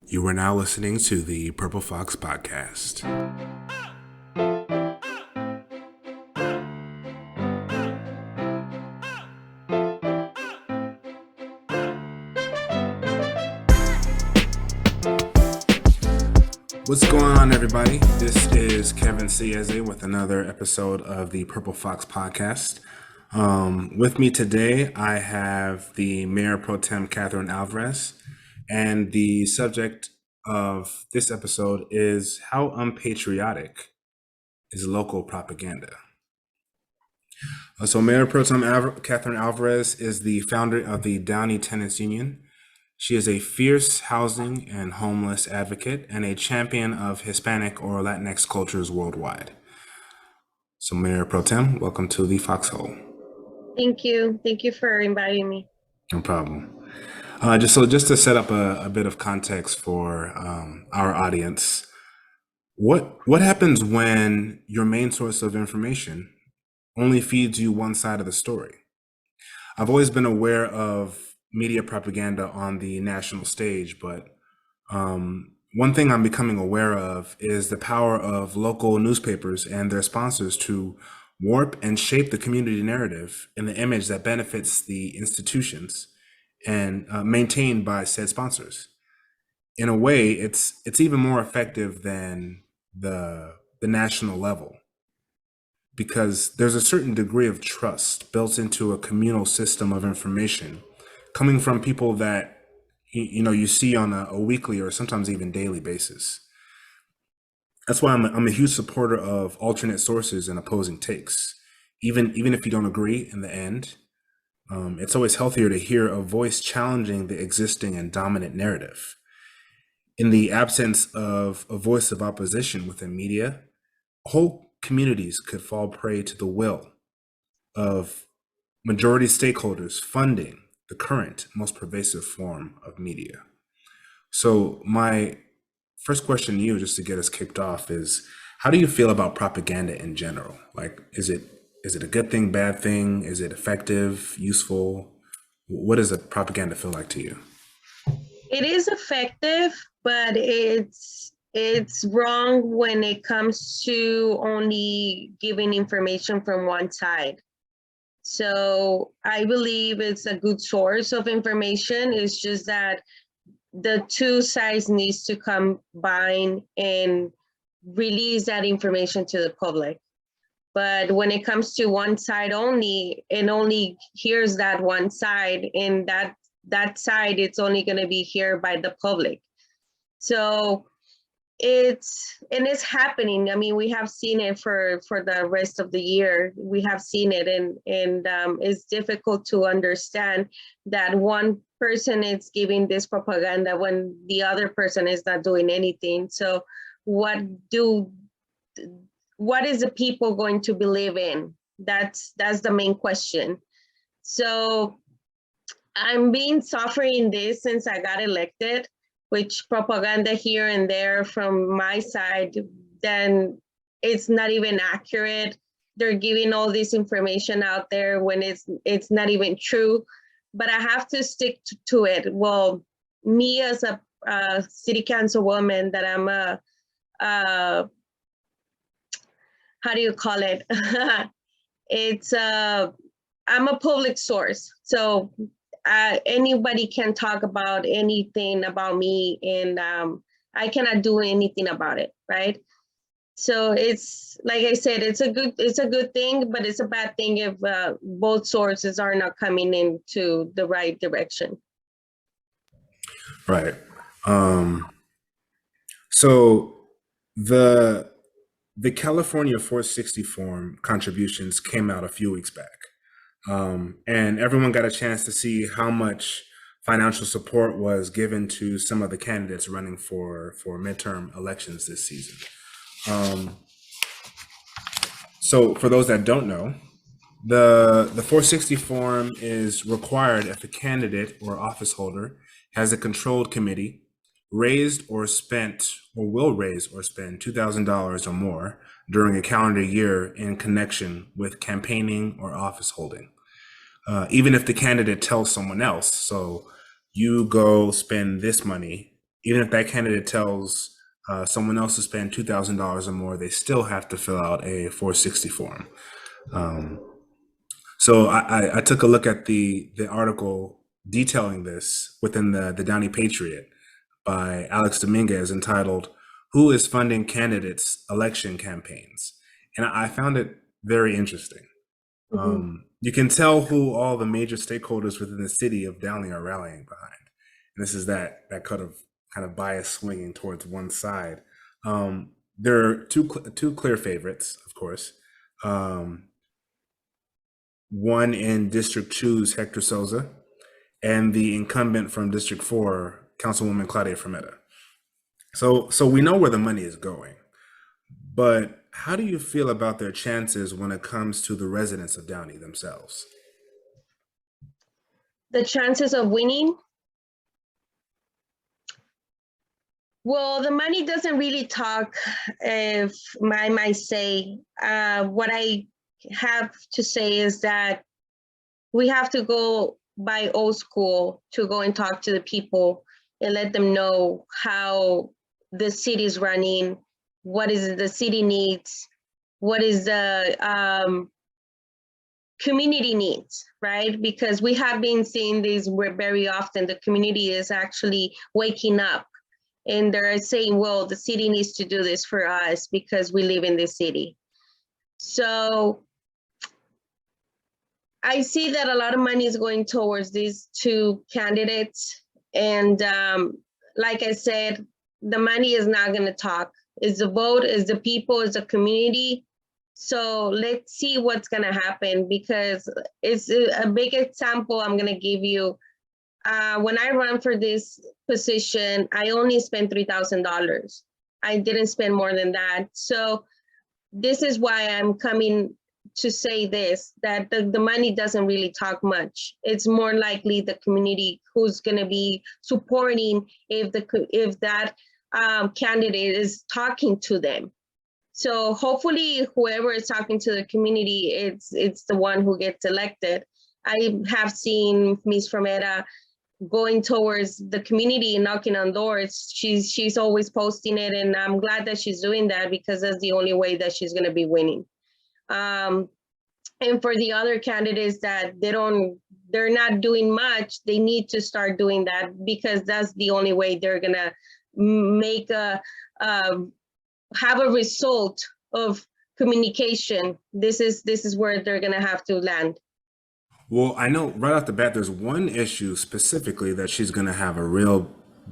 You are now listening to the Purple Fox Podcast. What's going on, everybody? This is Kevin Cieze with another episode of the Purple Fox Podcast. With me today, I have the Mayor Pro Tem, Alvarez, and the subject of this episode is how unpatriotic is local propaganda. So Mayor Pro Tem Alvarez is the founder of the Downey Tenants Union. She is a fierce housing and homeless advocate and a champion of Hispanic or Latinx cultures worldwide. So Mayor Pro Tem, welcome to the Foxhole. Thank you. Thank you for inviting me. No problem. Just to set up a bit of context for our audience, what happens when your main source of information only feeds you one side of the story? I've always been aware of media propaganda on the national stage, but one thing I'm becoming aware of is the power of local newspapers and their sponsors to warp and shape the community narrative in the image that benefits the institutions and maintained by said sponsors. In a way, it's even more effective than the national level, because there's a certain degree of trust built into a communal system of information coming from people that you see on a weekly or sometimes even daily basis. That's why I'm a huge supporter of alternate sources and opposing takes. Even if you don't agree in the end, it's always healthier to hear a voice challenging the existing and dominant narrative. In the absence of a voice of opposition within media, whole communities could fall prey to the will of majority stakeholders funding the current most pervasive form of media. So my first question to you, just to get us kicked off, is how do you feel about propaganda in general? Like, is it a good thing, bad thing? Is it effective, useful? What does the propaganda feel like to you? It is effective, but it's wrong when it comes to only giving information from one side. So I believe it's a good source of information. It's just that the two sides needs to combine and release that information to the public. But when it comes to one side only, it only hears that one side, and that side, it's only going to be heard by the public. So it's happening. I mean, we have seen it for the rest of the year. We have seen it, and it's difficult to understand that one person is giving this propaganda when the other person is not doing anything. So what is the people going to believe in? That's the main question. So I'm being suffering this since I got elected, which propaganda here and there from my side, then it's not even accurate. They're giving all this information out there when it's not even true, but I have to stick to it. Well, me as a city councilwoman, that I'm how do you call it? I'm a public source. So anybody can talk about anything about me, and I cannot do anything about it, right? So it's, like I said, it's a good thing, but it's a bad thing if both sources are not coming into the right direction. Right. So the California 460 form contributions came out a few weeks back. And everyone got a chance to see how much financial support was given to some of the candidates running for midterm elections this season. So for those that don't know, the 460 form is required if a candidate or office holder has a controlled committee raised or spent or will raise or spend $2,000 or more during a calendar year in connection with campaigning or office holding. Even if the candidate tells someone else, so you go spend this money even if that candidate tells someone else to spend $2,000 or more, they still have to fill out a 460 form. So I took a look at the article detailing this within the Downey Patriot by Alex Dominguez entitled, "Who is Funding Candidates' Election Campaigns?" And I found it very interesting. You can tell who all the major stakeholders within the city of Downey are rallying behind. And this is that kind of bias swinging towards one side. There are two clear favorites, of course. One in District 2's Hector Souza, and the incumbent from District 4, Councilwoman Claudia Fermetta. So we know where the money is going, but how do you feel about their chances when it comes to the residents of Downey themselves? The chances of winning? Well, the money doesn't really talk, if I might say. What I have to say is that we have to go by old school to go and talk to the people and let them know how the city is running, what is the city needs, what is the community needs, right? Because we have been seeing this where very often the community is actually waking up and they're saying, well, the city needs to do this for us because we live in this city. So I see that a lot of money is going towards these two candidates. And like I said, the money is not going to talk. It's the vote, it's the people, it's the community. So let's see what's going to happen, because it's a big example I'm going to give you. When I ran for this position, I only spent $3,000. I didn't spend more than that. So this is why I'm coming to say this, that the money doesn't really talk much. It's more likely the community who's going to be supporting if that candidate is talking to them. So hopefully whoever is talking to the community, it's the one who gets elected. I have seen Ms. Fermetta going towards the community, knocking on doors. She's always posting it, and I'm glad that she's doing that, because that's the only way that she's going to be winning. And for the other candidates that they're not doing much, they need to start doing that, because that's the only way they're going to make have a result of communication. This is where they're going to have to land. Well, I know right off the bat, there's one issue specifically that she's going to have a real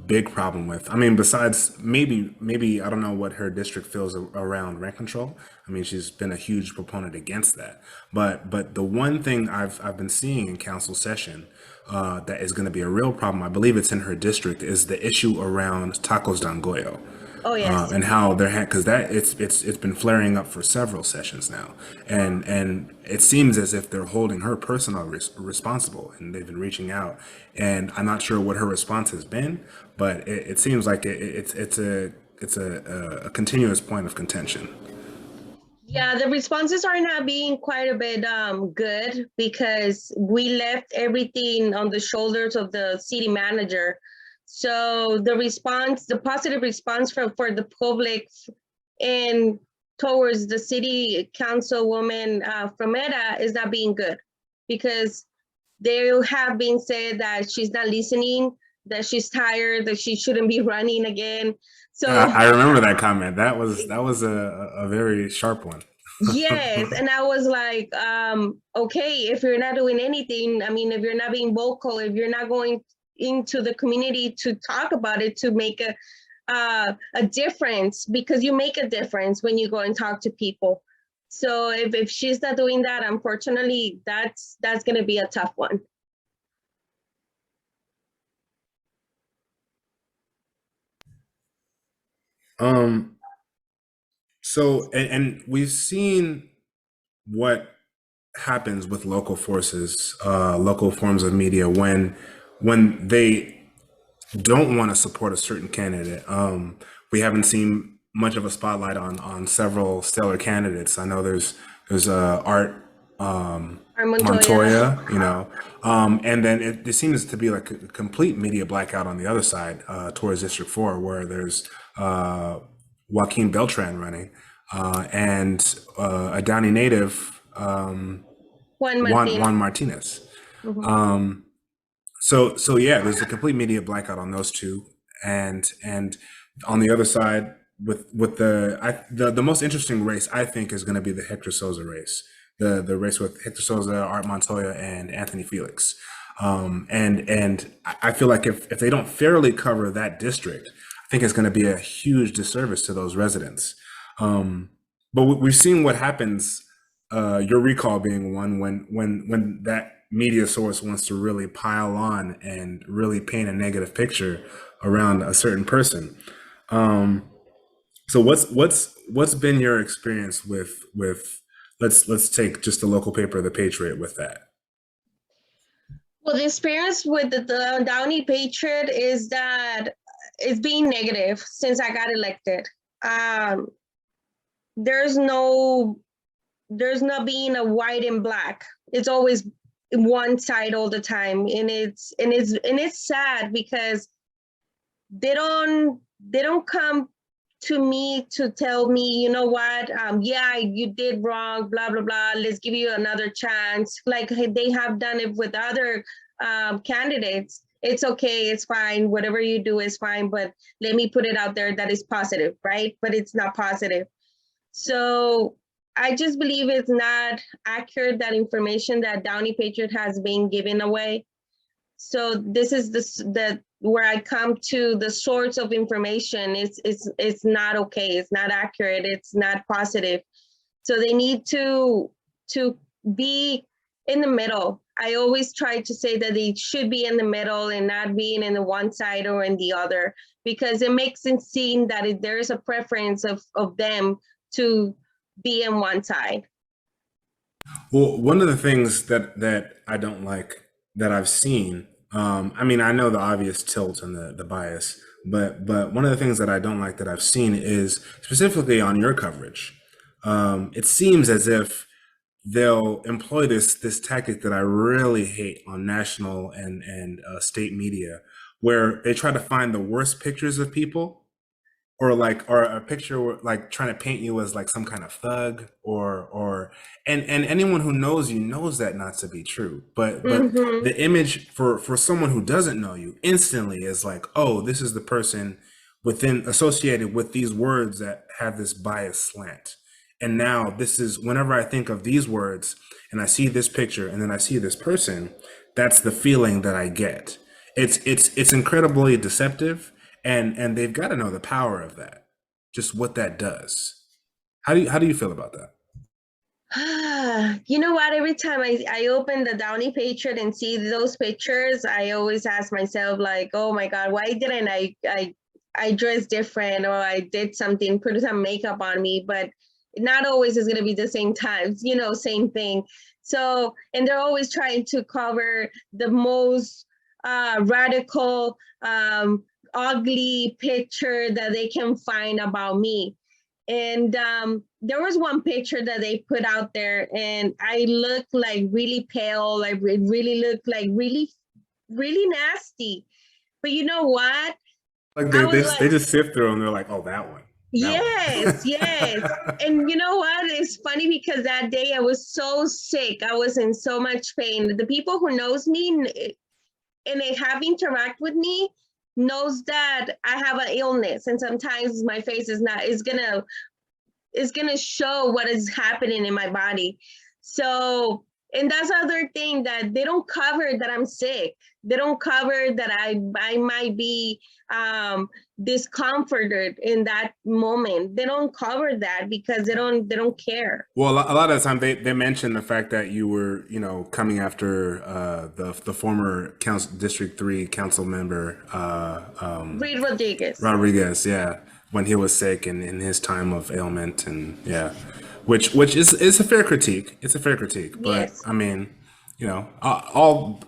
big problem with. I mean, besides maybe I don't know what her district feels around rent control. I mean, she's been a huge proponent against that. But the one thing I've been seeing in council session that is going to be a real problem, I believe it's in her district, is the issue around tacos Don Goyo. Oh yes. And how they're because that it's been flaring up for several sessions now, and it seems as if they're holding her personally responsible, and they've been reaching out, and I'm not sure what her response has been, but it seems like it's a continuous point of contention. Yeah, the responses are not being quite a bit good, because we left everything on the shoulders of the city manager. So the positive response for the public and towards the city councilwoman Fermetta is not being good, because they have been said that she's not listening, that she's tired, that she shouldn't be running again. So I remember that comment. That was a very sharp one. yes, and I was like, okay, if you're not doing anything, I mean, if you're not being vocal, if you're not going into the community to talk about it, to make a difference, because you make a difference when you go and talk to people. So if she's not doing that, unfortunately, that's going to be a tough one. So and we've seen what happens with local forces, local forms of media when they don't want to support a certain candidate. We haven't seen much of a spotlight on several stellar candidates. I know there's Art Or Montoya. Montoya, and then it seems to be like a complete media blackout on the other side, towards District 4, where there's Joaquin Beltran running, and a Downey native, Juan Juan Martinez. Martinez. Mhm. So yeah, there's a complete media blackout on those two, and on the other side, with the most interesting race, I think, is going to be the Hector Souza race, the race with Hector Souza, Art Montoya, and Anthony Felix. And I feel like if they don't fairly cover that district, I think it's going to be a huge disservice to those residents. But we've seen what happens. Your recall being one, when that media source wants to really pile on and really paint a negative picture around a certain person. So what's been your experience with let's take just the local paper, the Patriot, with that? Well, the experience with the Downey Patriot is that it's being negative since I got elected. Um, there's no there's not being a white and black. It's always one side all the time, and it's sad because they don't come to me to tell me, you know what, yeah, you did wrong, blah blah blah, let's give you another chance, like they have done it with other candidates. It's okay, it's fine, whatever you do is fine, but let me put it out there that is positive, right? But it's not positive. So I just believe it's not accurate, that information that Downey Patriot has been giving away. So this is the where I come to the source of information. It's not okay. It's not accurate. It's not positive. So they need to be in the middle. I always try to say that they should be in the middle and not being in the one side or in the other, because it makes it seem that there is a preference of them to be in one side. Well, one of the things that I don't like that I've seen, I mean, I know the obvious tilt and the bias, but one of the things that I don't like that I've seen is specifically on your coverage. It seems as if they'll employ this tactic that I really hate on national and state media, where they try to find the worst pictures of people, or a picture like trying to paint you as like some kind of thug, or and anyone who knows you knows that not to be true, but Mm-hmm. the image for someone who doesn't know you instantly is like, oh, this is the person within associated with these words that have this bias slant. And now this is, whenever I think of these words and I see this picture and then I see this person, that's the feeling that I get. It's incredibly deceptive, and they've got to know the power of that, just what that does. How do you feel about that? You know what? Every time I open the Downey Patriot and see those pictures, I always ask myself, like, oh my God, why didn't I dress different, or I did something, put some makeup on me? But not always is going to be the same times, same thing. So, and they're always trying to cover the most radical, ugly picture that they can find about me. And there was one picture that they put out there, and I looked like really pale. I really looked like really, really nasty. But you know what? Like I they was they, like, they just sift through and they're like, oh, that yes, yes. one. And you know what? It's funny because that day I was so sick. I was in so much pain. The people who knows me and they have interact with me knows that I have an illness, and sometimes my face is gonna show what is happening in my body. So, and that's the other thing, that they don't cover that I'm sick. They don't cover that I might be discomforted in that moment. They don't cover that because they don't care. Well, a lot of the time they mention the fact that you were, coming after the former District 3 council member, Reed Rodriguez. Rodriguez, yeah, when he was sick and in his time of ailment, and yeah, which is a fair critique. It's a fair critique, but Yes. I mean, all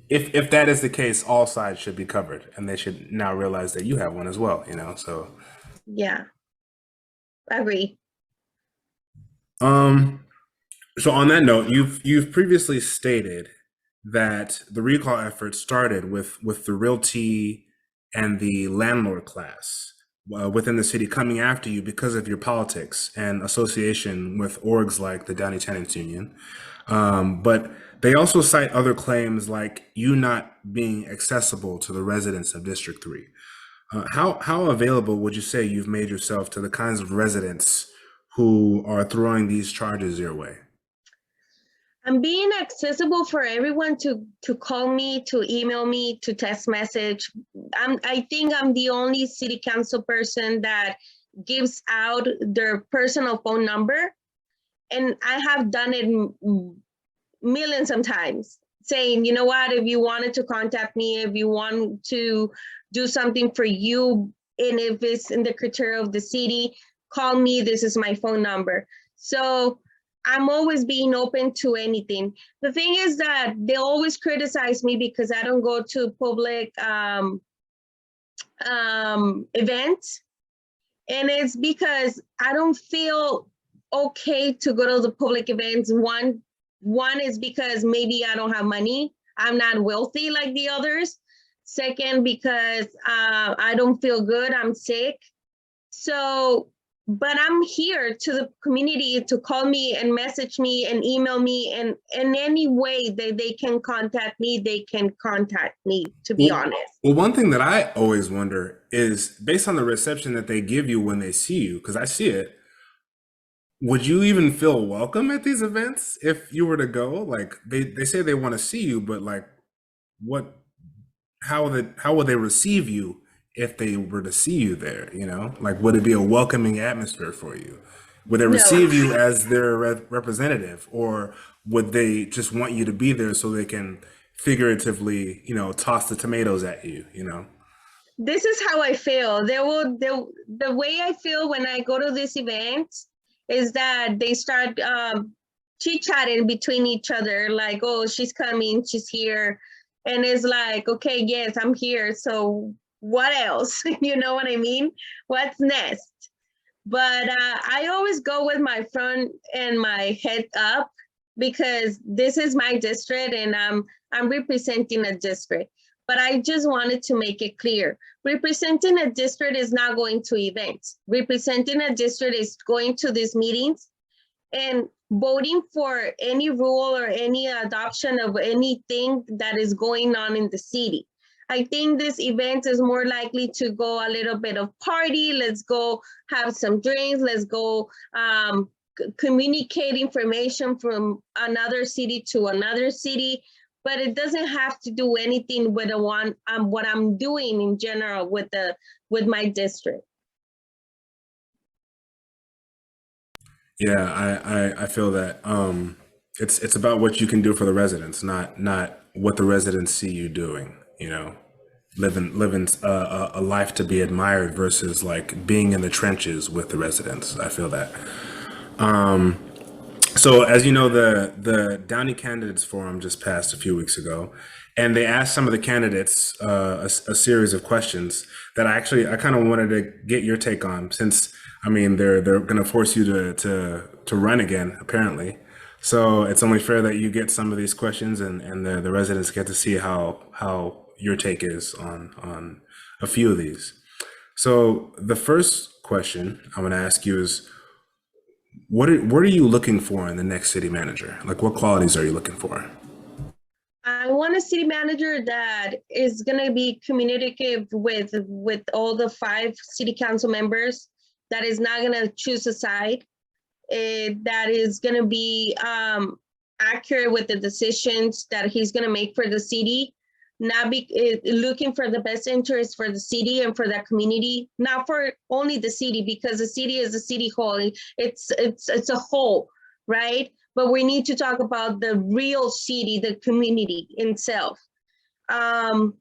if that is the case, all sides should be covered, and they should now realize that you have one as well. So Yeah. Agree. um, So on that note, you've previously stated that the recall effort started with the realty and the landlord class within the city coming after you because of your politics and association with orgs like the Downey Tenants Union. But they also cite other claims like you not being accessible to the residents of District 3. How available would you say you've made yourself to the kinds of residents who are throwing these charges your way? I'm being accessible for everyone to call me, to email me, to text message. I think I'm the only city council person that gives out their personal phone number, and I have done it millions of times, saying, you know what, if you wanted to contact me, if you want to do something for you, and if it's in the criteria of the city, call me. This is my phone number. So I'm always being open to anything. The thing is that they always criticize me because I don't go to public events. And it's because I don't feel okay to go to the public events. One is because maybe I don't have money. I'm not wealthy like the others. Second, because I don't feel good. I'm sick. So, but I'm here to the community to call me and message me and email me, and in any way that they can contact me, they can contact me, to be Well, honest. well, one thing that I always wonder is based on the reception that they give you when they see you, because I see it, would you even feel welcome at these events if you were to go? Like they say they want to see you, but like what how would they receive you if they were to see you there, you know? Like would it be a welcoming atmosphere for you? Would they No, receive you as their representative, or would they just want you to be there so they can figuratively, toss the tomatoes at you, you know? this is how I feel. The way I feel when I go to this event is that they start chit chatting between each other, like, oh, she's coming, she's here. And it's like, okay, yes, I'm here. So what else? You know what I mean? What's next? But I always go with my front and my head up because this is my district and I'm representing a district. But I just wanted to make it clear. Representing a district is not going to events. Representing a district is going to these meetings and voting for any rule or any adoption of anything that is going on in the city. I think this event is more likely to go a little bit of party. Let's go have some drinks. Let's go communicate information from another city to another city. But it doesn't have to do anything with the one what I'm doing in general with my district. Yeah, I feel that it's about what you can do for the residents, not what the residents see you doing. Living a life to be admired versus like being in the trenches with the residents. I feel that. So as you know, the Downey Candidates Forum just passed a few weeks ago, and they asked some of the candidates a series of questions that I kind of wanted to get your take on, since I mean they're going to force you to run again apparently. So it's only fair that you get some of these questions, and the residents get to see how your take is on a few of these. So the first question I'm going to ask you is, what are you looking for in the next city manager? Like, what qualities are you looking for? I want a city manager that is going to be communicative with all the 5 city council members, that is not going to choose a side, that is going to be accurate with the decisions that he's going to make for the city, not be looking for the best interest for the city and for that community, not for only the city, because the city is a city hall. It's a whole, right? But we need to talk about the real city, the community itself. That's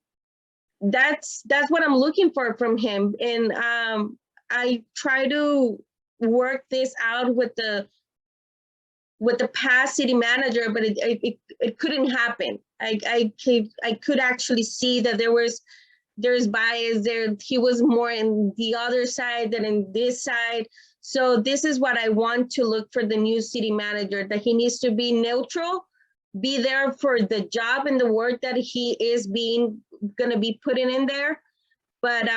what I'm looking for from him. And I try to work this out with the past city manager, but it couldn't happen. I could actually see that there's bias there. He was more in the other side than in this side. So this is what I want to look for the new city manager, that he needs to be neutral, be there for the job and the work that he is gonna be putting in there. But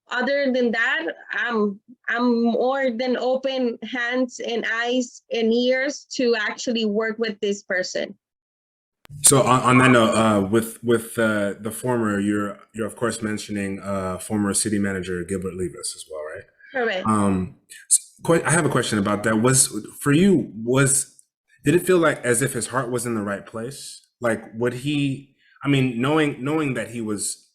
other than that, I'm more than open hands and eyes and ears to actually work with this person. So on that note, with the former, you're of course mentioning former city manager Gilbert Levis as well, right? Correct. I have a question about that. Was for you, was did it feel like as if his heart was in the right place? Like would he, I mean, knowing that he was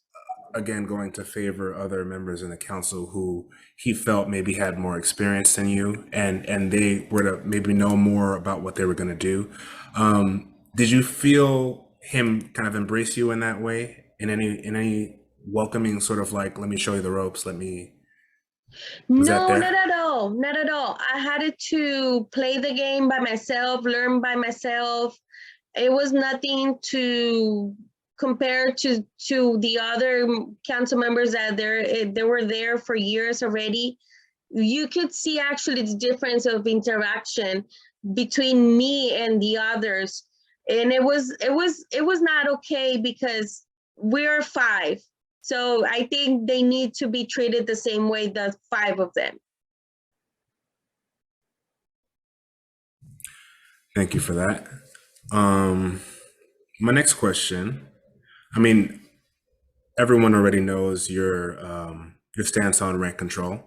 again going to favor other members in the council who he felt maybe had more experience than you, and they were to maybe know more about what they were going to do. Did you feel him kind of embrace you in that way, in any welcoming sort of like, let me show you the ropes, let me, was that No, not there? at all. Not at all. I had to play the game by myself, learn by myself. It was nothing to compare to the other council members that they were there for years already. You could see actually the difference of interaction between me and the others, and it was not okay because we're five. So I think they need to be treated the same way, the five of them. Thank you for that. My next question, I mean, everyone already knows your stance on rent control.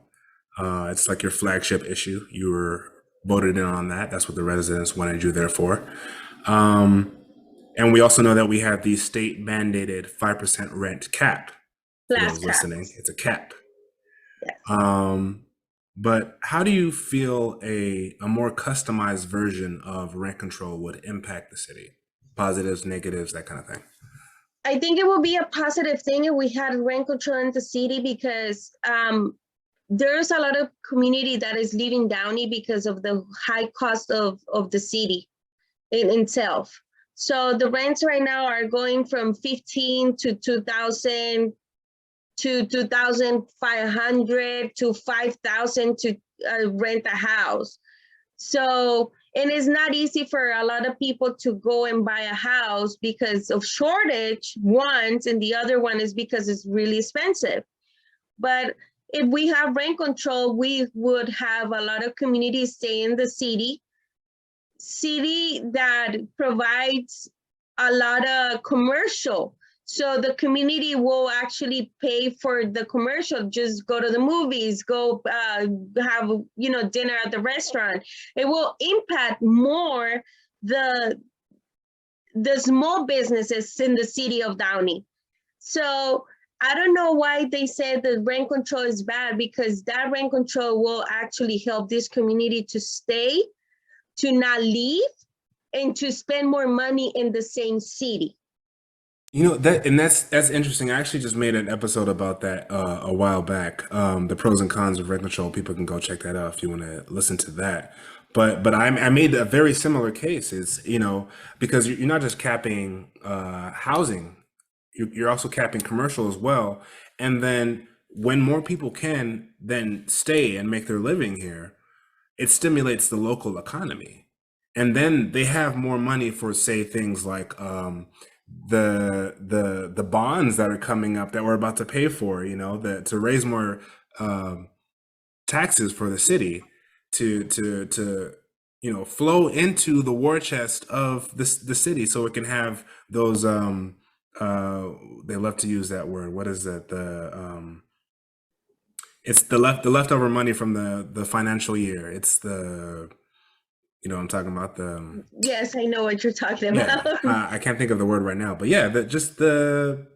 It's like your flagship issue. You were voted in on that. That's what the residents wanted you there for. And we also know that we have the state mandated 5% rent cap. For Last those cap. listening, it's a cap. Yes. But how do you feel a more customized version of rent control would impact the city? Positives, negatives, that kind of thing. I think it will be a positive thing if we had rent control in the city, because there's a lot of community that is leaving Downey because of the high cost of the city in itself. So the rents right now are going from 15 to 2,000 to 2,500 to 5,000 to rent a house. So, and it's not easy for a lot of people to go and buy a house because of shortage, ones, and the other one is because it's really expensive. But if we have rent control, we would have a lot of communities stay in the city that provides a lot of commercial. So the community will actually pay for the commercial, just go to the movies, go have dinner at the restaurant. It will impact more the small businesses in the city of Downey. So I don't know why they said the rent control is bad, because that rent control will actually help this community to stay, to not leave, and to spend more money in the same city. That's interesting. I actually just made an episode about that a while back. The pros and cons of rent control. People can go check that out if you want to listen to that. But I made a very similar case. It's because you're not just capping housing, you're also capping commercial as well. And then when more people can then stay and make their living here, it stimulates the local economy, and then they have more money for, say, things like the bonds that are coming up that we're about to pay for, to raise more taxes for the city to flow into the war chest of the city, so it can have those they love to use that word. What is that? It's the leftover money from the financial year. It's the, I'm talking about the, Yes, I know what you're talking yeah, about. I can't think of the word right now, but yeah, just the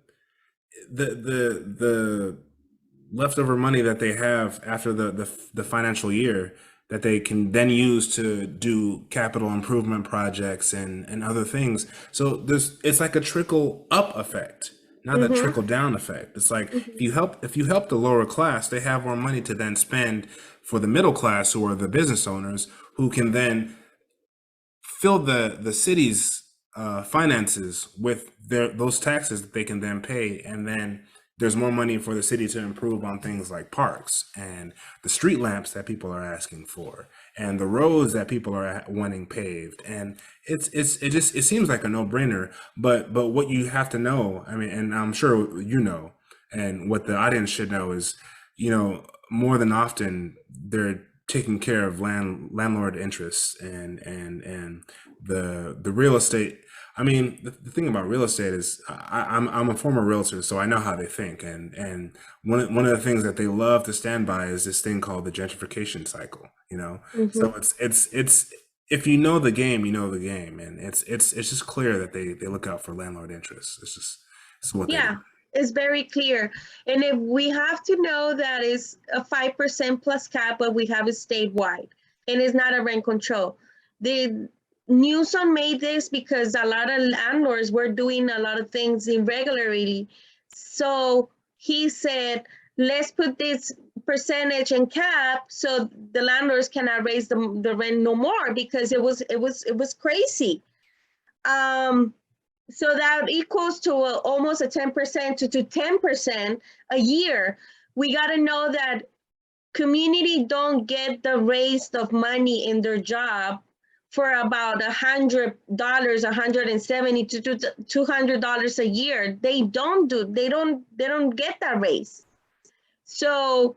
leftover money that they have after the financial year, that they can then use to do capital improvement projects and other things. So it's like a trickle up effect, not that Mm-hmm. trickle down effect. It's like Mm-hmm. if you help the lower class, they have more money to then spend for the middle class, who are the business owners, who can then fill the city's finances with those taxes that they can then pay, and then there's more money for the city to improve on things like parks and the street lamps that people are asking for and the roads that people are wanting paved. And it seems like a no-brainer, but what you have to know, I mean, and I'm sure you know, and what the audience should know is, more than often they're taking care of landlord interests and the real estate. I mean, the thing about real estate is I'm a former realtor, so I know how they think. And one of the things that they love to stand by is this thing called the gentrification cycle, Mhm. So it's if you know the game, you know the game. And it's just clear that they look out for landlord interests. It's what they do. Yeah, it's very clear. And if we have to know that it's a 5% plus cap, but we have it statewide and it's not a rent control. The Newsom made this because a lot of landlords were doing a lot of things irregularly. So he said, let's put this percentage and cap so the landlords cannot raise the rent no more because it was crazy. Um, so that equals to almost a 10% to 10% a year. We got to know that community don't get the raise of money in their job for about $100, 170 to $200 a year. They don't get that raise. So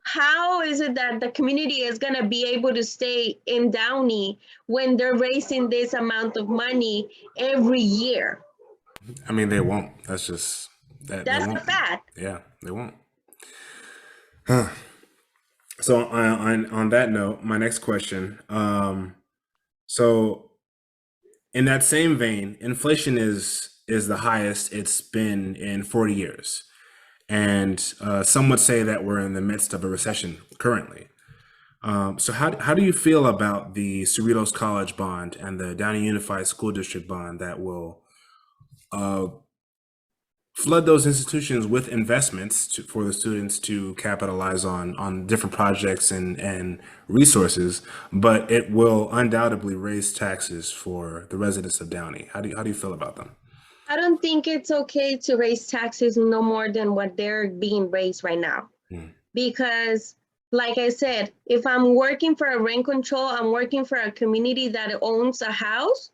how is it that the community is going to be able to stay in Downey when they're raising this amount of money every year? I mean, they won't. That's just that they That's a won't. fact. Yeah, they won't. So on that note, my next question. So in that same vein, inflation is the highest it's been in 40 years, and some would say that we're in the midst of a recession currently. So how do you feel about the Cerritos College bond and the Downey Unified School District bond that will uh, flood those institutions with investments for the students to capitalize on different projects and resources, but it will undoubtedly raise taxes for the residents of Downey. How do you feel about them? I don't think it's okay to raise taxes no more than what they're being raised right now. Mm. Because, like I said, if I'm working for a rent control, I'm working for a community that owns a house,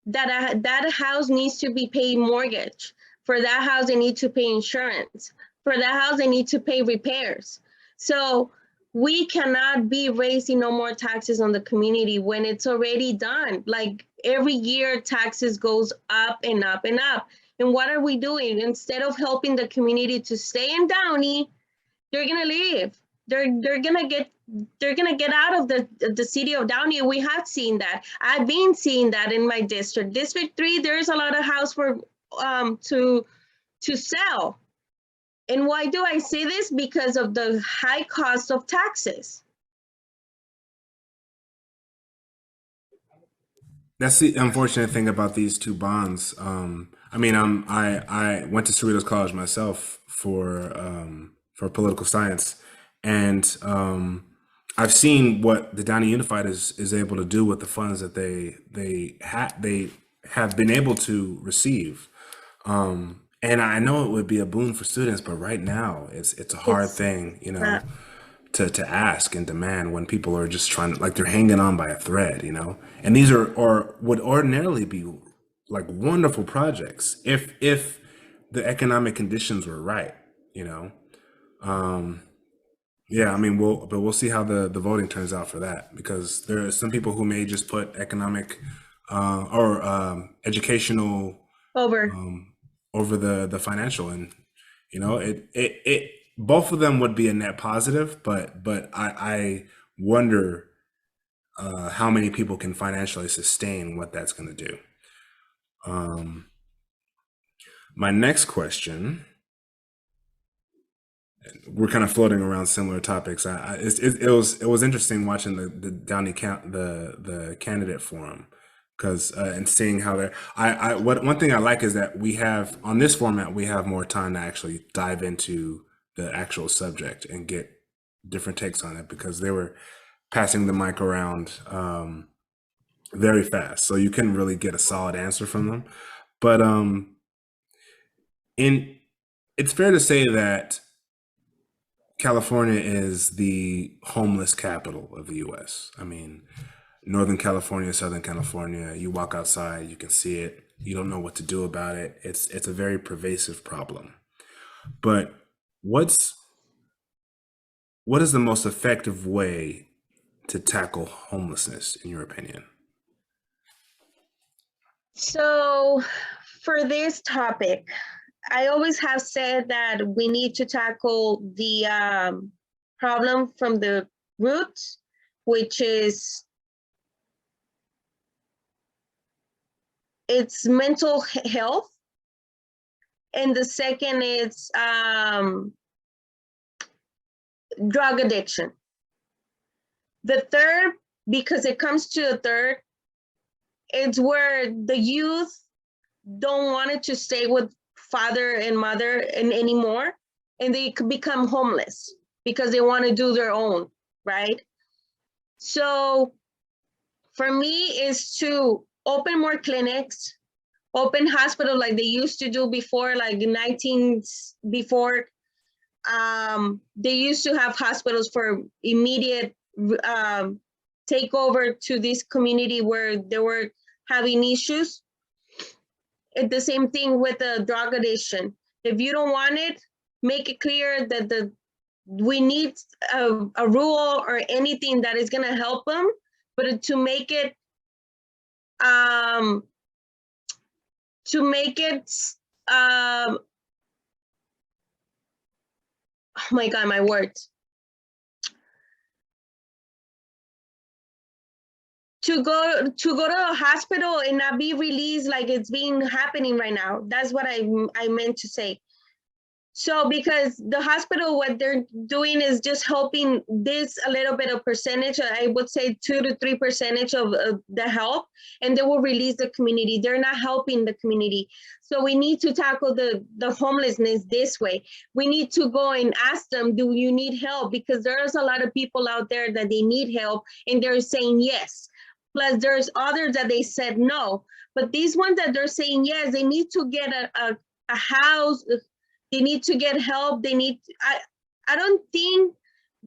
that house needs to be paid mortgage. For that house, they need to pay insurance. For that house, they need to pay repairs. So we cannot be raising no more taxes on the community when it's already done. Like every year, taxes goes up and up and up. And what are we doing? Instead of helping the community to stay in Downey, they're gonna leave. They're gonna get out of the city of Downey. We have seen that. I've been seeing that in my district. District 3, there's a lot of house for to sell. And why do I say this? Because of the high cost of taxes. That's the unfortunate thing about these two bonds. I mean, I went to Cerritos College myself for political science, and I've seen what the Downey Unified is able to do with the funds that they have been able to receive. And I know it would be a boon for students, but right now it's a hard It's thing, not. to ask and demand when people are just trying to, like, they're hanging on by a thread, and these are or would ordinarily be like wonderful projects if the economic conditions were right, you know um yeah, I mean, we'll see how the voting turns out for that, because there are some people who may just put economic or educational Over. um over the financial. And it both of them would be a net positive, but I wonder how many people can financially sustain what that's going to do. Um, my next question, we're kind of floating around similar topics. It was interesting watching the Downey count the candidate forum, because and seeing how they're what one thing I like is that we have on this format, we have more time to actually dive into the actual subject and get different takes on it, because they were passing the mic around very fast, so you couldn't really get a solid answer from them. But in it's fair to say that California is the homeless capital of the US. I mean, Northern California, Southern California, you walk outside, you can see it. You don't know what to do about it. It's a very pervasive problem. But what's what is the most effective way to tackle homelessness, in your opinion? So for this topic, I always have said that we need to tackle the problem from the roots, which is it's mental health, and the second is drug addiction. The third, because it comes to the third, it's where the youth don't want it to stay with father and mother and anymore, and they could become homeless because they want to do their own, right? So for me is to open more clinics, open hospitals like they used to do before, like 19 before. They used to have hospitals for immediate takeover to this community where they were having issues. It's the same thing with the drug addiction. If you don't want it, make it clear that we need a rule or anything that is gonna help them, but to make it um, oh my God, my words. To go to a hospital and not be released like it's being happening right now. That's what I meant to say. So because the hospital, what they're doing is just helping this a little bit of percentage, I would say 2 to 3% of the help, and they will release the community. They're not helping the community. So we need to tackle the homelessness this way. We need to go and ask them, do you need help? Because there's a lot of people out there that they need help and they're saying yes. Plus there's others that they said no. But these ones that they're saying yes, they need to get a house. They need to get help. They need, I don't think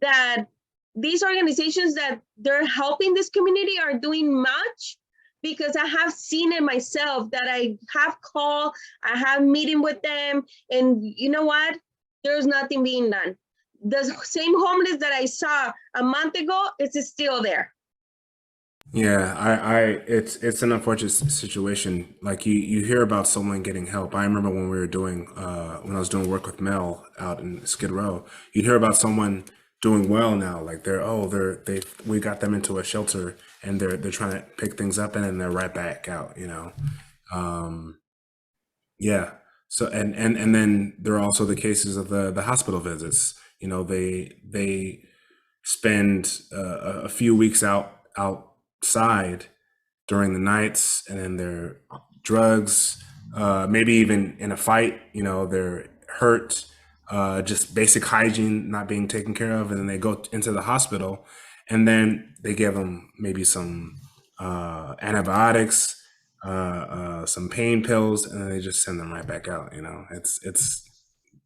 that these organizations that they're helping this community are doing much, because I have seen it myself that I have called, I have meeting with them, and you know what? There's nothing being done. The same homeless that I saw a month ago is still there. Yeah, it's an unfortunate situation. Like you hear about someone getting help. I remember when we were doing, when I was doing work with Mel out in Skid Row, you'd hear about someone doing well now. Like we got them into a shelter and they're trying to pick things up and then they're right back out, you know? Um, yeah. So, and then there are also the cases of the hospital visits. You know, they spend a few weeks outside during the nights, and then they're drugs, maybe even in a fight, you know, they're hurt, just basic hygiene not being taken care of, and then they go into the hospital, and then they give them maybe some antibiotics, some pain pills, and then they just send them right back out. You know, it's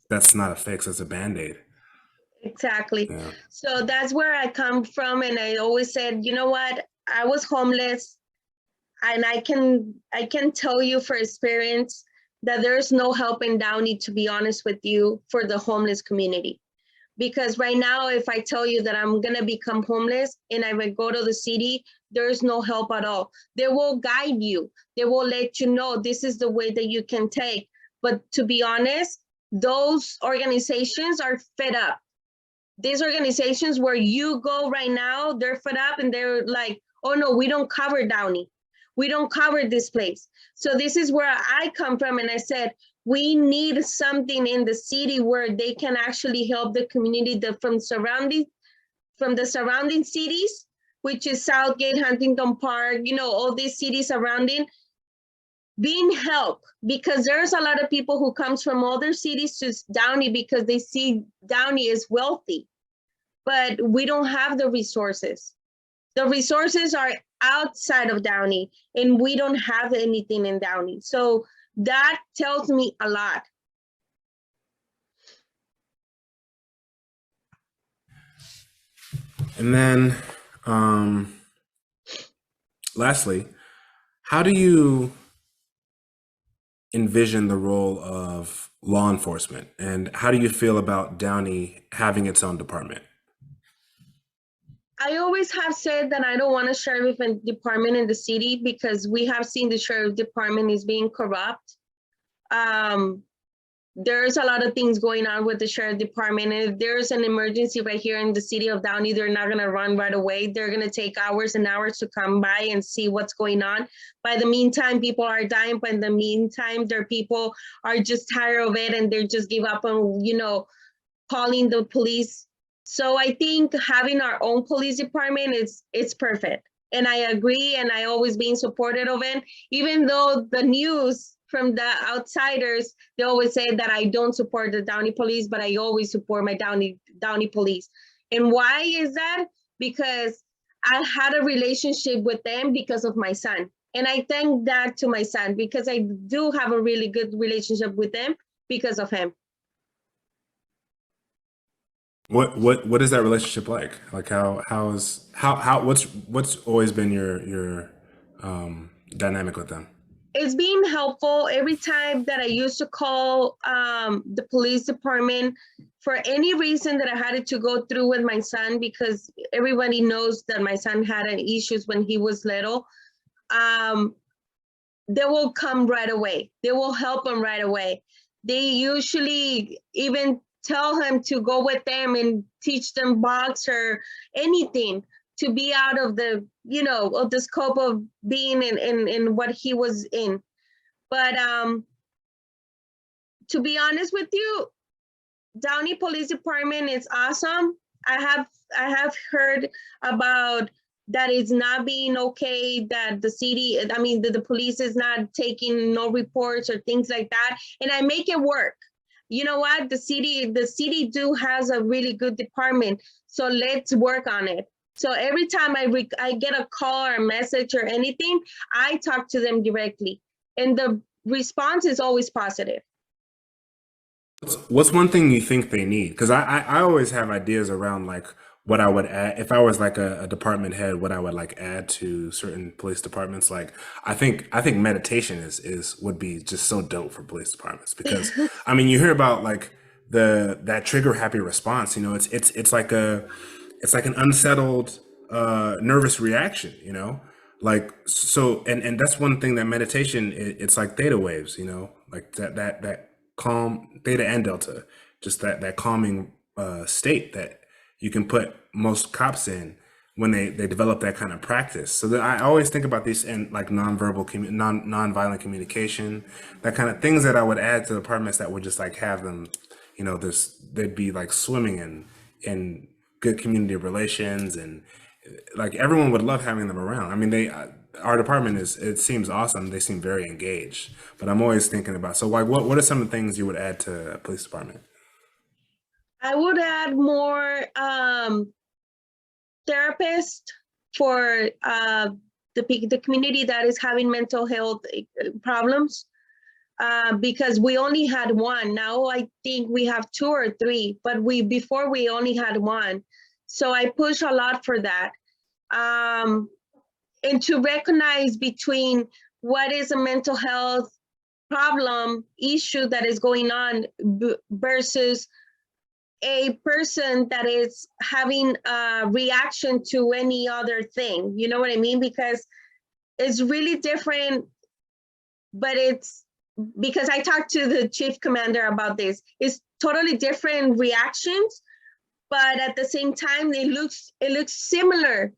that's not a fix; it's a band-aid. Exactly. Yeah. So that's where I come from. And I always said, you know what? I was homeless, and I can tell you for experience that there's no help in Downey, to be honest with you, for the homeless community. Because right now, if I tell you that I'm gonna become homeless and I would go to the city, there's no help at all. They will guide you. They will let you know this is the way that you can take. But to be honest, those organizations are fed up. These organizations where you go right now, they're fed up and they're like, oh no, we don't cover Downey. We don't cover this place. So this is where I come from. And I said, we need something in the city where they can actually help the community from the surrounding cities, which is Southgate, Huntington Park, you know, all these cities surrounding, being helped, because there's a lot of people who comes from other cities to Downey because they see Downey is wealthy, but we don't have the resources. The resources are outside of Downey, and we don't have anything in Downey. So that tells me a lot. And then, um, lastly, how do you envision the role of law enforcement, and how do you feel about Downey having its own department? I always have said that I don't want a sheriff department in the city because we have seen the sheriff department is being corrupt. Um, there's a lot of things going on with the sheriff department. And if there's an emergency right here in the city of Downey, they're not going to run right away. They're going to take hours and hours to come by and see what's going on. By the meantime, people are dying. But in the meantime, their people are just tired of it and they just give up on, calling the police. So I think having our own police department is it's perfect. And I agree, and I always been supportive of it, even though the news from the outsiders, they always say that I don't support the Downey police, but I always support my Downey police. And why is that? Because I had a relationship with them because of my son. And I thank that to my son because I do have a really good relationship with them because of him. What is that relationship like? Like how what's always been your dynamic with them? It's been helpful every time that I used to call the police department for any reason that I had it to go through with my son, because everybody knows that my son had an issues when he was little. Um, they will come right away. They will help him right away. They usually even tell him to go with them and teach them box or anything to be out of the, of the scope of being in what he was in. But to be honest with you, Downey Police Department is awesome. I have heard about that it's not being okay, that the city, I mean, the police is not taking no reports or things like that. And I make it work. You know what? The city do has a really good department. So let's work on it. So every time I get a call or a message or anything, I talk to them directly. And the response is always positive. What's one thing you think they need? Because I always have ideas around like what I would add if I was like a department head, what I would like add to certain police departments. Like I think meditation is would be just so dope for police departments because I mean you hear about like the that trigger happy response. It's like an unsettled nervous reaction. Like so and that's one thing that meditation it's like theta waves. Like that calm theta and delta, just that calming state that you can put most cops in when they develop that kind of practice. So that I always think about these in like nonviolent communication, that kind of things that I would add to departments that would just like have them, this they'd be like swimming in good community relations and like everyone would love having them around. I mean, our department it seems awesome. They seem very engaged, but I'm always thinking about so like what are some of the things you would add to a police department? I would add more therapists for the community that is having mental health problems, because we only had one. Now I think we have two or three, but before we only had one. So I push a lot for that. Um, and to recognize between what is a mental health problem issue that is going on versus a person that is having a reaction to any other thing. You know what I mean? Because it's really different, but it's because I talked to the chief commander about this. It's totally different reactions, but at the same time, it looks similar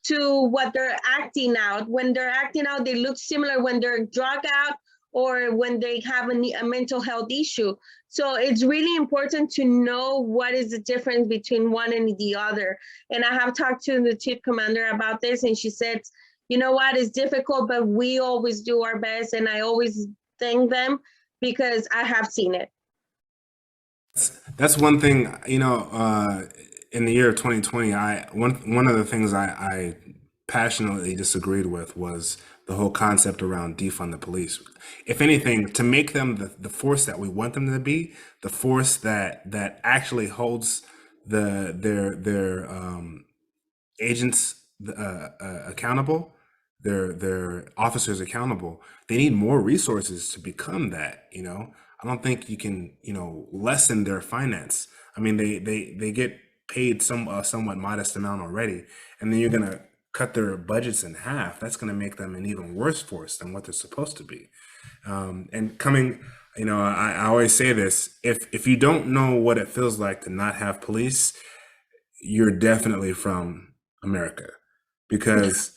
to what they're acting out. When they're acting out, they look similar when they're drug out or when they have a mental health issue. So it's really important to know what is the difference between one and the other. And I have talked to the chief commander about this, and she said, you know what, it's difficult, but we always do our best. And I always thank them because I have seen it. That's one thing, in the year of 2020, one of the things I passionately disagreed with was the whole concept around defund the police. If anything, to make them the force that we want them to be, the force that actually holds their agents accountable, their officers accountable. They need more resources to become that. I don't think you can lessen their finance. I mean, they get paid somewhat modest amount already, and then you're gonna cut their budgets in half. That's gonna make them an even worse force than what they're supposed to be. And coming, I always say this: if you don't know what it feels like to not have police, you're definitely from America, because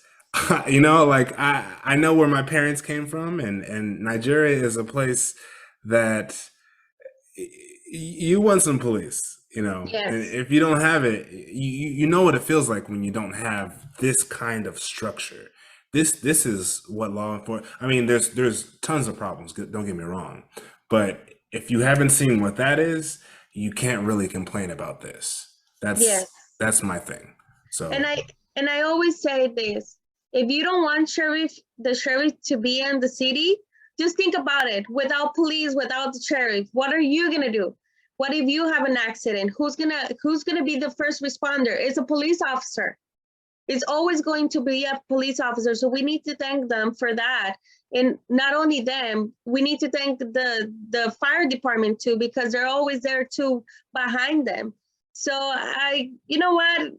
like I know where my parents came from, and Nigeria is a place that you want some police, and Yes. if you don't have it, you know what it feels like when you don't have this kind of structure. This is what law enforcement. I mean, there's tons of problems. Don't get me wrong, but if you haven't seen what that is, you can't really complain about this. That's Yes. that's my thing. And So I always say this: if you don't want the sheriff to be in the city, just think about it. Without police, without the sheriff, what are you gonna do? What if you have an accident? Who's gonna be the first responder? It's a police officer. It's always going to be a police officer. So we need to thank them for that. And not only them, we need to thank the fire department too, because they're always there too behind them. So you know what?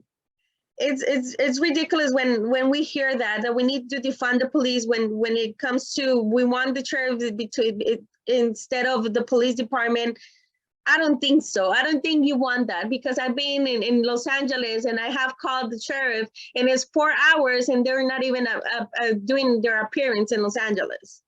It's ridiculous when we hear that we need to defund the police when it comes to we want the sheriff between it instead of the police department. I don't think so. I don't think you want that, because I've been in Los Angeles and I have called the sheriff and it's 4 hours and they're not even doing their appearance in Los Angeles.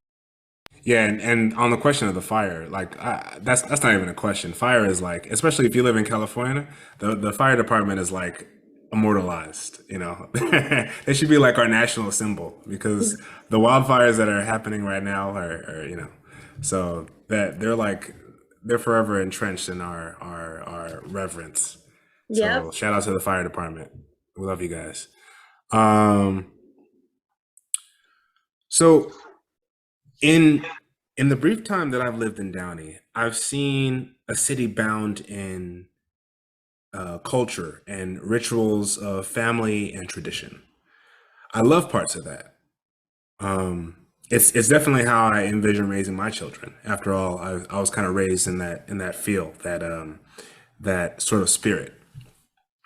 yeah, and on the question of the fire, like that's not even a question. Fire is like, especially if you live in California, the fire department is like immortalized. They should be like our national symbol, because the wildfires that are happening right now are so that they're forever entrenched in our reverence. Yep. So shout out to the fire department. We love you guys. Um, so in in the brief time that I've lived in Downey, I've seen a city bound in culture and rituals of family and tradition. I love parts of that. It's definitely how I envision raising my children. After all, I was kind of raised in that feel, that sort of spirit.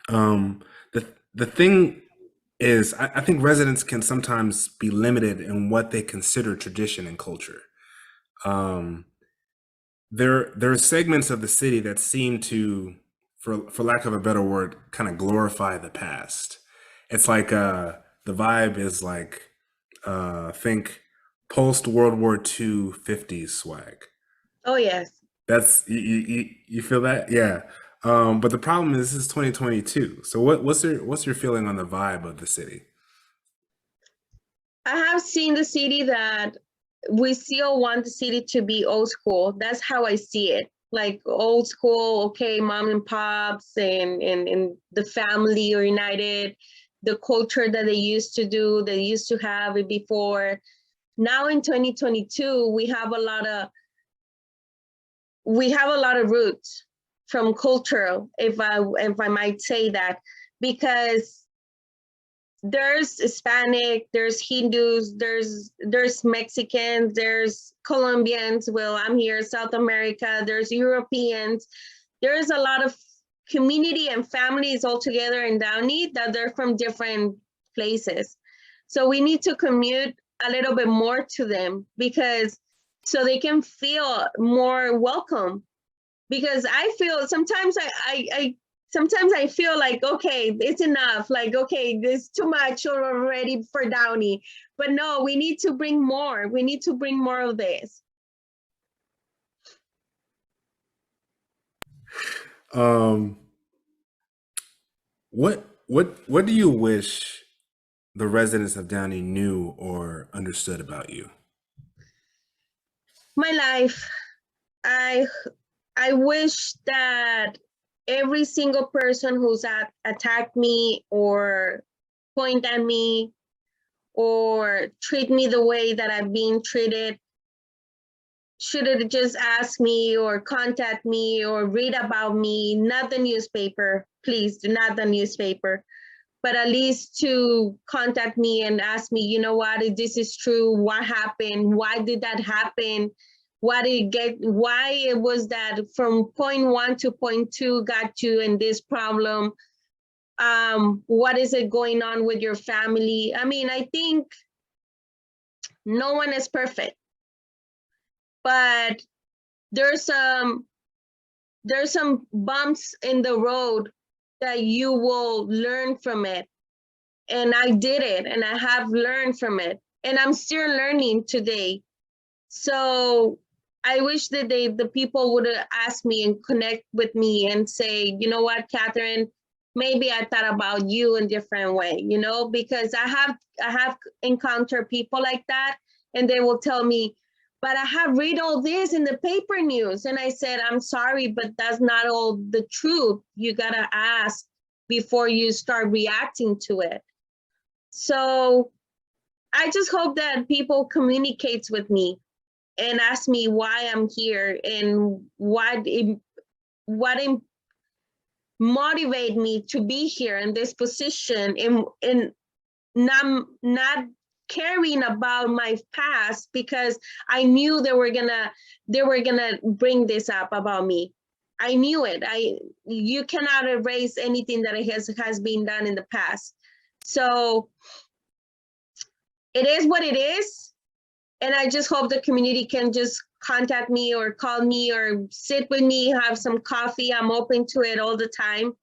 The thing is, I think residents can sometimes be limited in what they consider tradition and culture. Um, there are segments of the city that seem to, for lack of a better word, kind of glorify the past. It's like the vibe is like think post World War II 50s swag. Oh yes. That's you feel that? Yeah. But the problem is this is 2022. So what's your feeling on the vibe of the city? I have seen the city that we still want the city to be old school. That's how I see it. Like old school, okay, mom and pops and the family united, the culture that they used to do, they used to have it before. Now in 2022, we have a lot of roots from cultural, if I might say that, because there's Hispanic, there's Hindus, there's Mexicans, there's Colombians. Well, I'm here, South America. There's Europeans. There's a lot of community and families all together in Downey that they're from different places. So we need to commute a little bit more to them, because so they can feel more welcome. Because I feel sometimes I feel like, okay, it's enough. Like, okay, there's too much already for Downey. But no, we need to bring more. We need to bring more of this. Um, what do you wish the residents of Downey knew or understood about you? My life, I I wish that every single person who's attacked me or point at me or treat me the way that I've been treated should have just asked me or contact me or read about me, not the newspaper. Please do not the newspaper. but at least to contact me and ask me, you know what, if this is true, what happened? Why did that happen? Why it was that from point 1 to point 2 got you in this problem? What is it going on with your family? I mean, I think no one is perfect, but there's some bumps in the road that you will learn from it. And I did it, and I have learned from it, and I'm still learning today. So I wish that the people would ask me and connect with me and say, you know what, Catherine, maybe I thought about you in a different way, you know, because I have encountered people like that, and they will tell me, but I have read all this in the paper news. And I said, I'm sorry, but that's not all the truth. You gotta ask before you start reacting to it. So I just hope that people communicates with me and ask me why I'm here and what motivate me to be here in this position and not caring about my past, because I knew they were gonna bring this up about me. I knew it. You cannot erase anything that has been done in the past. So it is what it is. And I just hope the community can just contact me or call me or sit with me, have some coffee. I'm open to it all the time.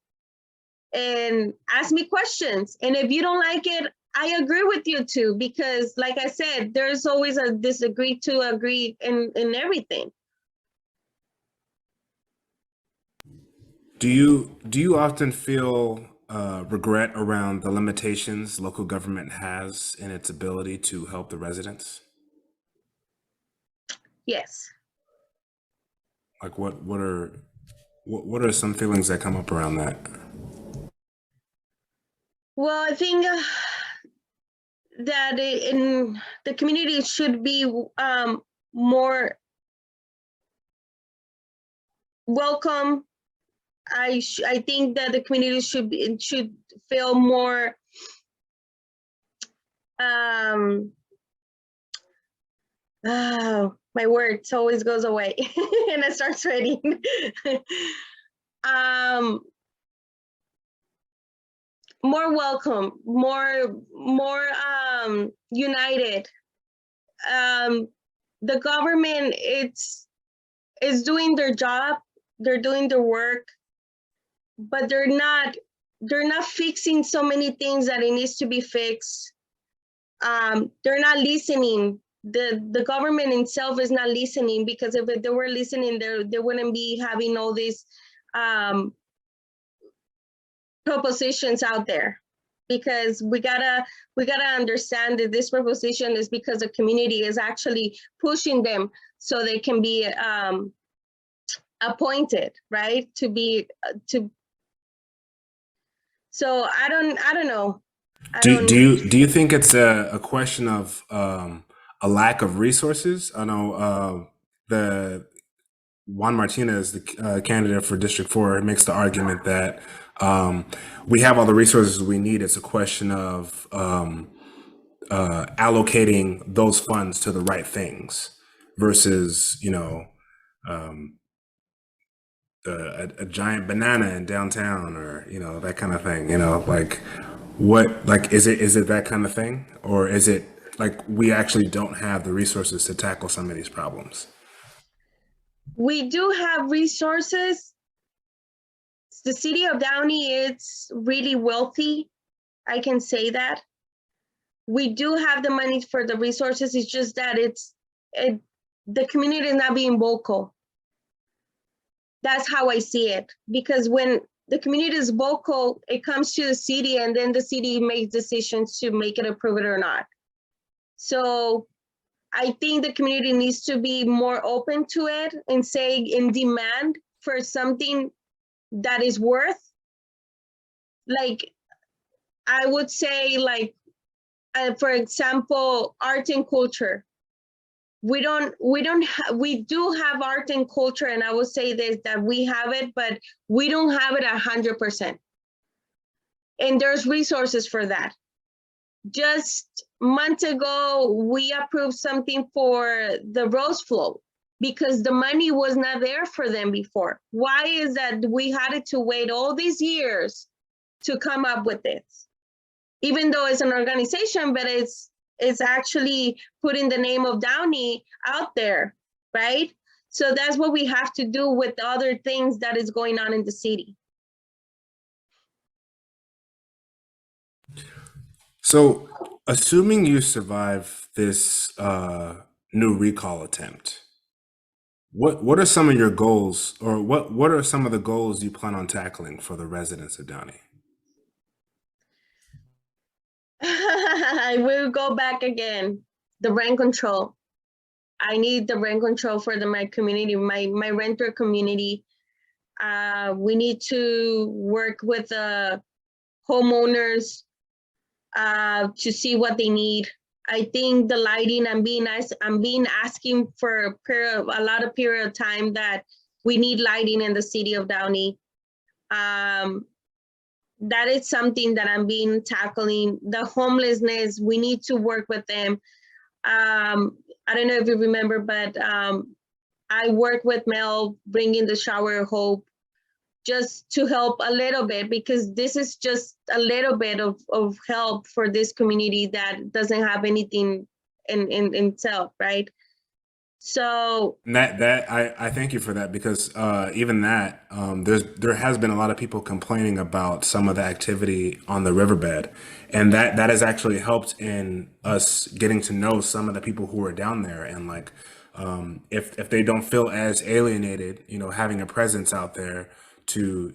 And ask me questions. And if you don't like it, I agree with you too, because like I said, there's always a disagree to agree in everything. Do you often feel regret around the limitations local government has in its ability to help the residents? Yes. Like what are some feelings that come up around that? Well, I think that in the community should be more welcome. I think that the community should feel more oh, my words always goes away and I start sweating. More welcome, more united. The government is doing their job, they're doing their work, but they're not fixing so many things that it needs to be fixed. They're not listening. The government itself is not listening, because if they were listening, they wouldn't be having all these propositions out there. Because we gotta understand that this proposition is because the community is actually pushing them so they can be appointed, right? So I don't know. Do you think it's a question of a lack of resources? I know the Juan Martinez, the candidate for District 4, makes the argument that we have all the resources we need. It's a question of allocating those funds to the right things versus, a giant banana in downtown, or that kind of thing. Is it that kind of thing, or is it like we actually don't have the resources to tackle some of these problems? We do have resources. The City of Downey is really wealthy. I can say that. We do have the money for the resources. It's just that the community is not being vocal. That's how I see it. Because when the community is vocal, it comes to the city, and then the city makes decisions to make it approve it or not. So I think the community needs to be more open to it and say in demand for something that is worth. Like, I would say, like, for example, art and culture. We do have art and culture, and I will say this, that we have it, but we don't have it 100%. and there's resources for that. Just months ago, we approved something for the rose float because the money was not there for them before. Why is that we had to wait all these years to come up with this? Even though it's an organization, but it's actually putting the name of Downey out there, right? So that's what we have to do with other things that is going on in the city. So, assuming you survive this new recall attempt, what are some of your goals, or what are some of the goals you plan on tackling for the residents of Downey? I will go back again. The rent control. I need the rent control for my community, my renter community. We need to work with the homeowners to see what they need. I think the lighting, I'm being asking for a lot of period of time that we need lighting in the city of Downey. That is something that I'm being tackling. The homelessness, we need to work with them. I don't know if you remember, but I work with Mel bringing the shower of hope just to help a little bit, because this is just a little bit of help for this community that doesn't have anything in itself, right? So And that I thank you for that, because even that there has been a lot of people complaining about some of the activity on the riverbed, and that has actually helped in us getting to know some of the people who are down there, and like if they don't feel as alienated, having a presence out there to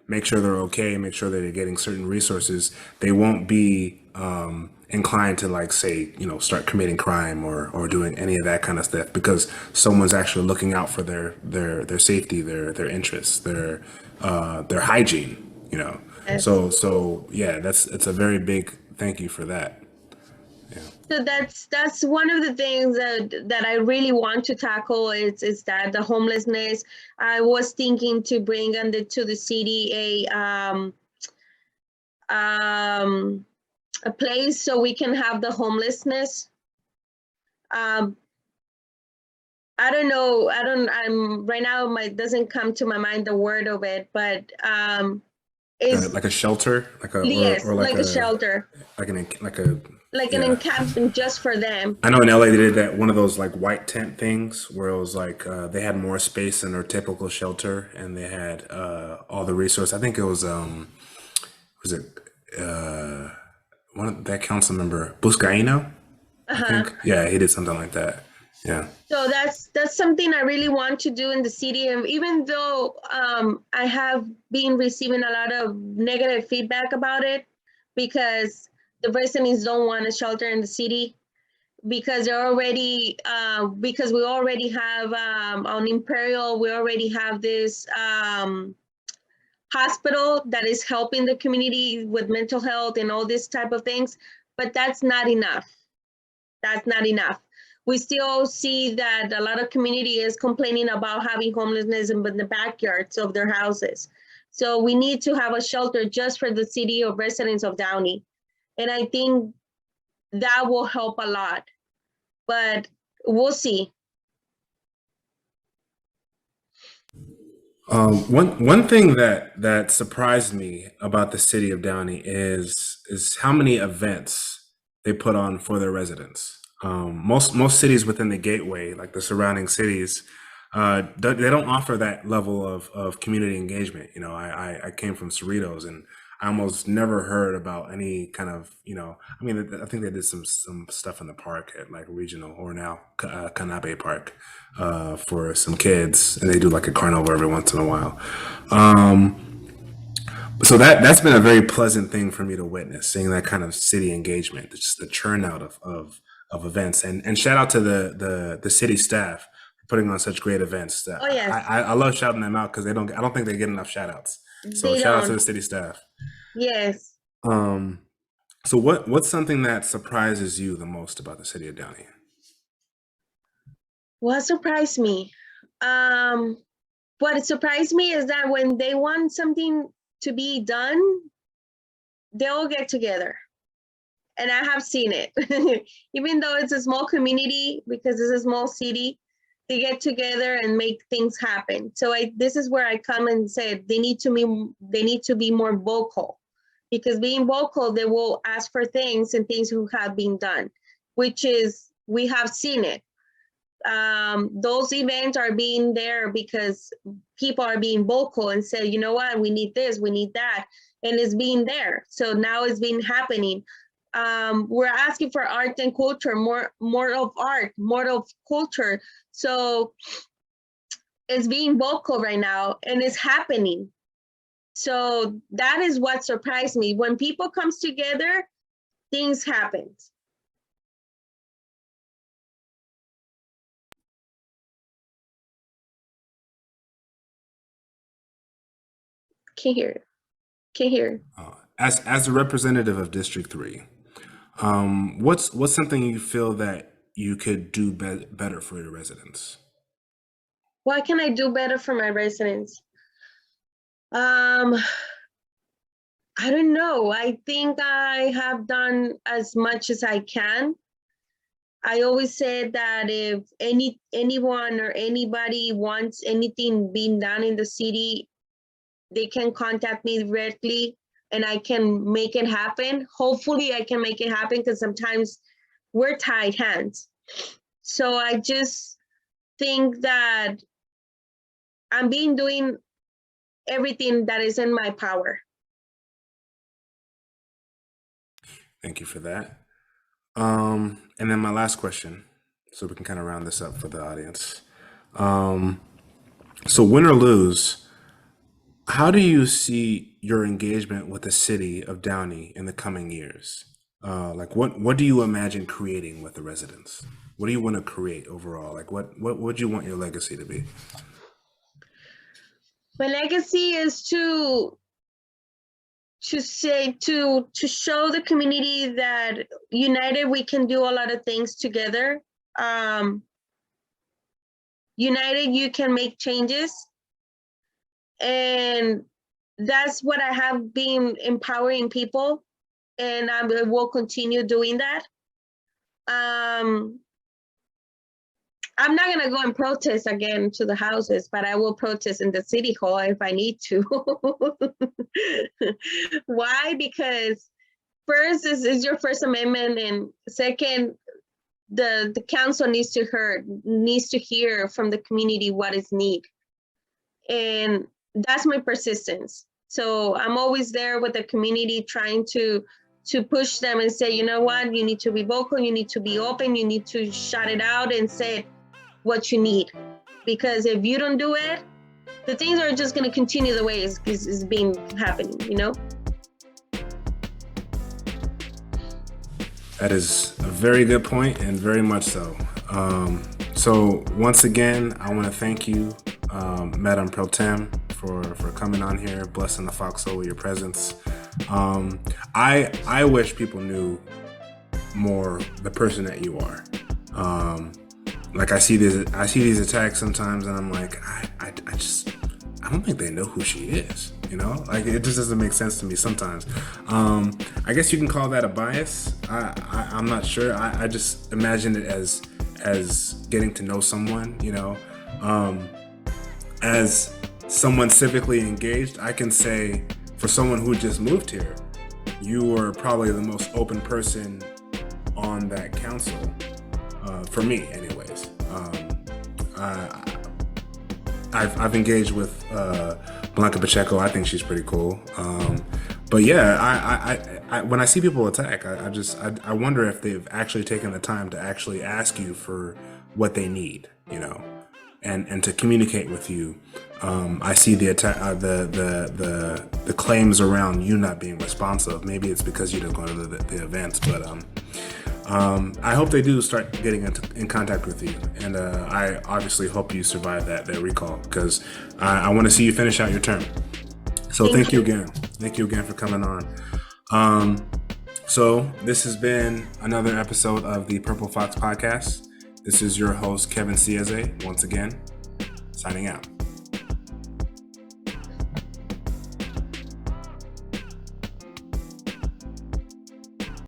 make sure they're okay, make sure that they're getting certain resources, they won't be inclined to, like, say, start committing crime or doing any of that kind of stuff, because someone's actually looking out for their safety, their interests, their hygiene, yes. so yeah, it's a very big thank you for that. So that's one of the things that I really want to tackle is that the homelessness. I was thinking to bring to the city a place so we can have the homelessness. I don't know. I'm right now. Doesn't come to my mind the word of it, but is Like a shelter, like a yes, or like like a shelter, like a like an yeah. encampment just for them. I know in LA they did that, one of those like white tent things where it was like they had more space than their typical shelter, and they had all the resource. I think it was it one of that council member Buscaino, I Uh-huh. think. Yeah, he did something like that. Yeah. So that's something I really want to do in the city. And even though I have been receiving a lot of negative feedback about it, because the residents don't want a shelter in the city, because they're already because we already have on Imperial, we already have this hospital that is helping the community with mental health and all this type of things, but that's not enough. That's not enough. We still see that a lot of community is complaining about having homelessness in the backyards of their houses. So we need to have a shelter just for the city of residents of Downey. And I think that will help a lot, but we'll see. One thing that surprised me about the city of Downey is how many events they put on for their residents. Most cities within the gateway, like the surrounding cities, they don't offer that level of community engagement. I came from Cerritos, and I almost never heard about any kind of, I mean, I think they did some stuff in the park at like regional, or now Canabe Park, for some kids, and they do like a carnival every once in a while. So that's been a very pleasant thing for me to witness, seeing that kind of city engagement, just the churn out of events, and shout out to the city staff for putting on such great events. Oh yes, I love shouting them out, because I don't think they get enough shout outs. So they shout out to don't. the city staff. Yes. Um, so what's something that surprises you the most about the city of Downey? What surprised me? Um, what surprised me is that when they want something to be done, they all get together. And I have seen it. Even though it's a small community, because it's a small city, they get together and make things happen. So this is where I come and say they need to be more vocal, because being vocal, they will ask for things and things who have been done, which is, we have seen it. Those events are being there because people are being vocal and say, you know what, we need this, we need that, and it's being there. So now it's been happening. We're asking for art and culture, more of art, more of culture. So it's being vocal right now, and it's happening. So that is what surprised me. When people comes together, things happen. Can't hear. As a representative of District 3, what's something you feel that you could do better for your residents? What can I do better for my residents? I don't know. I think I have done as much as I can. I always said that if anyone or anybody wants anything being done in the city, they can contact me directly and I can make it happen. Hopefully I can make it happen, because sometimes we're tied hands. So I just think that I'm doing everything that is in my power. Thank you for that. And then my last question, so we can kind of round this up for the audience. So win or lose, how do you see your engagement with the City of Downey in the coming years? Like what do you imagine creating with the residents? What do you want to create overall? Like what would you want your legacy to be? My legacy is to show the community that united we can do a lot of things together. United you can make changes, and that's what I have been empowering people, and I will continue doing that. I'm not gonna go and protest again to the houses, but I will protest in the city hall if I need to. Why? Because first, this is your First Amendment, and second, the council needs to hear from the community what is need, and that's my persistence. So I'm always there with the community, trying to push them and say, you know what, you need to be vocal, you need to be open, you need to shout it out and say what you need, because if you don't do it, the things are just going to continue the way it's been happening, you know? That is a very good point, and very much so. So once again, I want to thank you, Madam Pro Tem, for coming on here, blessing the foxhole with your presence. I wish people knew more the person that you are. Like I see these attacks sometimes, and I'm like, I don't think they know who she is. You know, like it just doesn't make sense to me sometimes. I guess you can call that a bias. I'm not sure. I just imagine it as getting to know someone. You know, as someone civically engaged, I can say for someone who just moved here, you are probably the most open person on that council. For me, anyways. I've engaged with Blanca Pacheco. I think she's pretty cool. But yeah, I when I see people attack, I wonder if they've actually taken the time to actually ask you for what they need, you know, and to communicate with you. I see the attack, the claims around you not being responsive. Maybe it's because you don't go to the events, but I hope they do start getting in contact with you, and I obviously hope you survive that recall, because I want to see you finish out your term. So thank you again. Thank you again for coming on. So this has been another episode of the Purple Fox Podcast. This is your host, Kevin Cieze, once again, signing out.